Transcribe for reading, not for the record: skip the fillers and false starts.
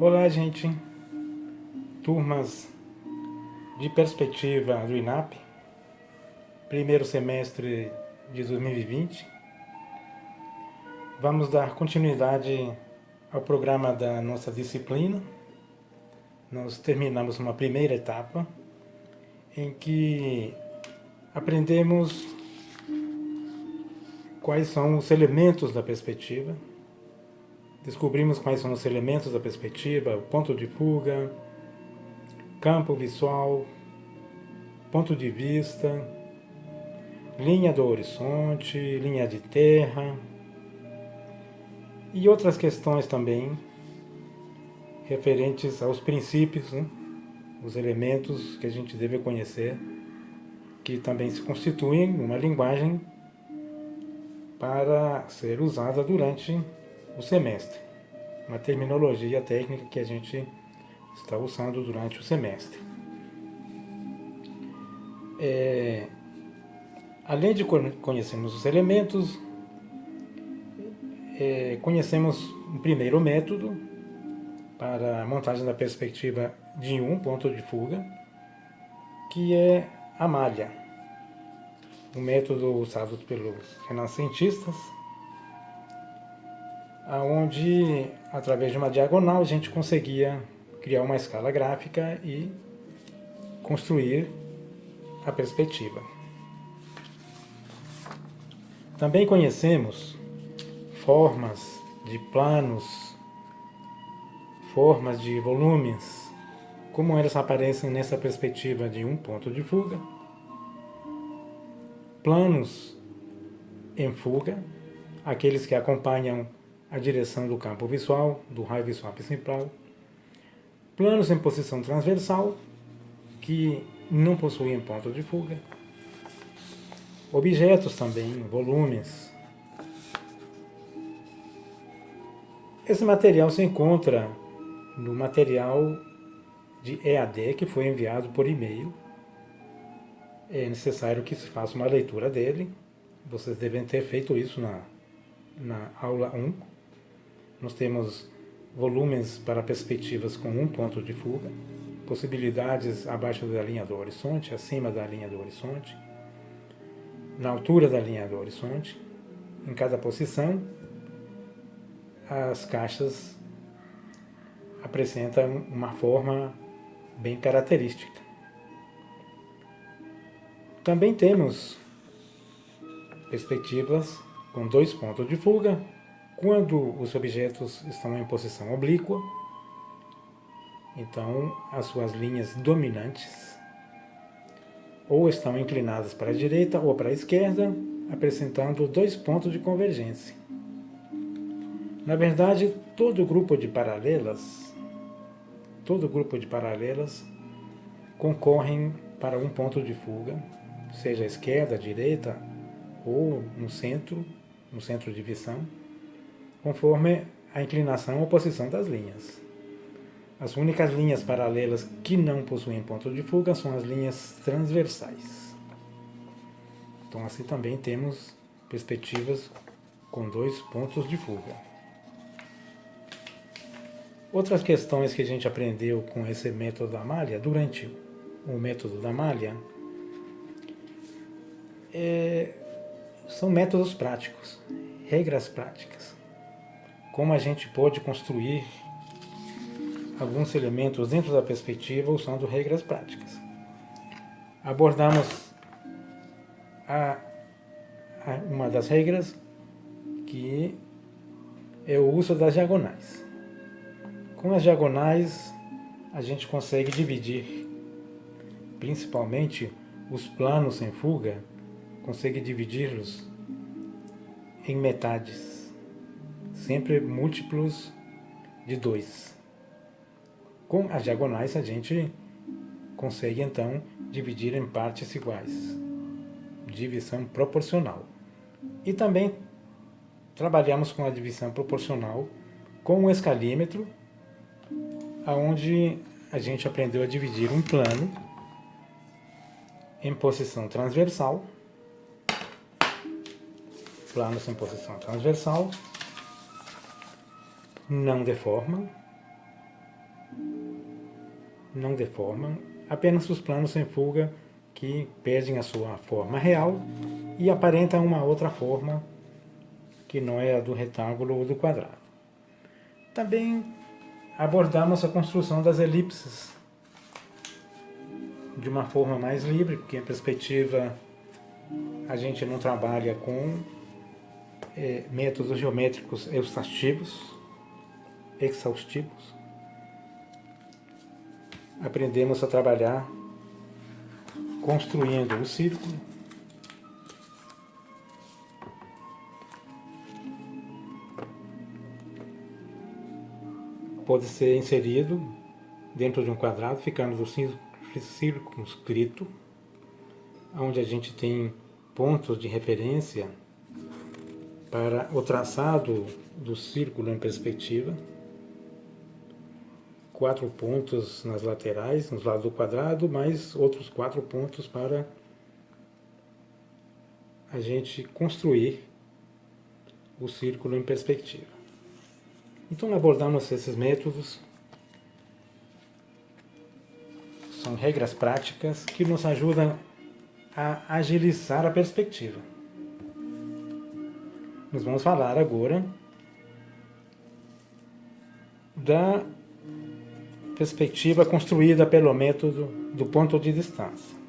Olá, gente, turmas de perspectiva do INAP, primeiro semestre de 2020. Vamos dar continuidade ao programa da nossa disciplina. Nós terminamos uma primeira etapa em que aprendemos quais são os elementos da perspectiva, descobrimos quais são os elementos da perspectiva, o ponto de fuga, campo visual, ponto de vista, linha do horizonte, linha de terra e outras questões também referentes aos princípios, né? Os elementos que a gente deve conhecer, que também se constituem uma linguagem para ser usada durante o semestre, uma terminologia técnica que a gente está usando durante o semestre. Além de conhecermos os elementos, conhecemos um primeiro método para a montagem da perspectiva de um ponto de fuga, que é a malha, um método usado pelos renascentistas, onde, através de uma diagonal, a gente conseguia criar uma escala gráfica e construir a perspectiva. Também conhecemos formas de planos, formas de volumes, como elas aparecem nessa perspectiva de um ponto de fuga, planos em fuga, aqueles que acompanham a direção do campo visual, do raio visual principal, planos em posição transversal, que não possuem ponto de fuga, objetos também, volumes. Esse material se encontra no material de EAD que foi enviado por e-mail. É necessário que se faça uma leitura dele. Vocês devem ter feito isso na aula 1. Nós temos volumes para perspectivas com um ponto de fuga, possibilidades abaixo da linha do horizonte, acima da linha do horizonte, na altura da linha do horizonte. Em cada posição, as caixas apresentam uma forma bem característica. Também temos perspectivas com dois pontos de fuga, quando os objetos estão em posição oblíqua, então as suas linhas dominantes ou estão inclinadas para a direita ou para a esquerda, apresentando dois pontos de convergência. Na verdade, todo grupo de paralelas concorrem para um ponto de fuga, seja à esquerda, à direita ou no centro de visão, conforme a inclinação ou posição das linhas. As únicas linhas paralelas que não possuem ponto de fuga são as linhas transversais. Então, assim também temos perspectivas com dois pontos de fuga. Outras questões que a gente aprendeu com esse método da malha, durante o método da malha, são métodos práticos, regras práticas. Como a gente pode construir alguns elementos dentro da perspectiva usando regras práticas. Abordamos uma das regras, que é o uso das diagonais. Com as diagonais, a gente consegue dividir, principalmente os planos em fuga, consegue dividi-los em metades, sempre múltiplos de 2. Com as diagonais, a gente consegue, então, dividir em partes iguais, divisão proporcional. E também trabalhamos com a divisão proporcional com o escalímetro, onde a gente aprendeu a dividir um plano em posição transversal, planos em posição transversal, não deformam, não deformam, apenas os planos sem fuga que perdem a sua forma real e aparentam uma outra forma que não é a do retângulo ou do quadrado. Também abordamos a construção das elipses de uma forma mais livre, porque em perspectiva a gente não trabalha com métodos geométricos exaustivos. Aprendemos a trabalhar construindo o círculo, pode ser inserido dentro de um quadrado, ficando o circunscrito, onde a gente tem pontos de referência para o traçado do círculo em perspectiva, 4 pontos nas laterais, nos lados do quadrado, mais outros 4 pontos para a gente construir o círculo em perspectiva. Então abordamos esses métodos, são regras práticas que nos ajudam a agilizar a perspectiva. Nós vamos falar agora da perspectiva construída pelo método do ponto de distância.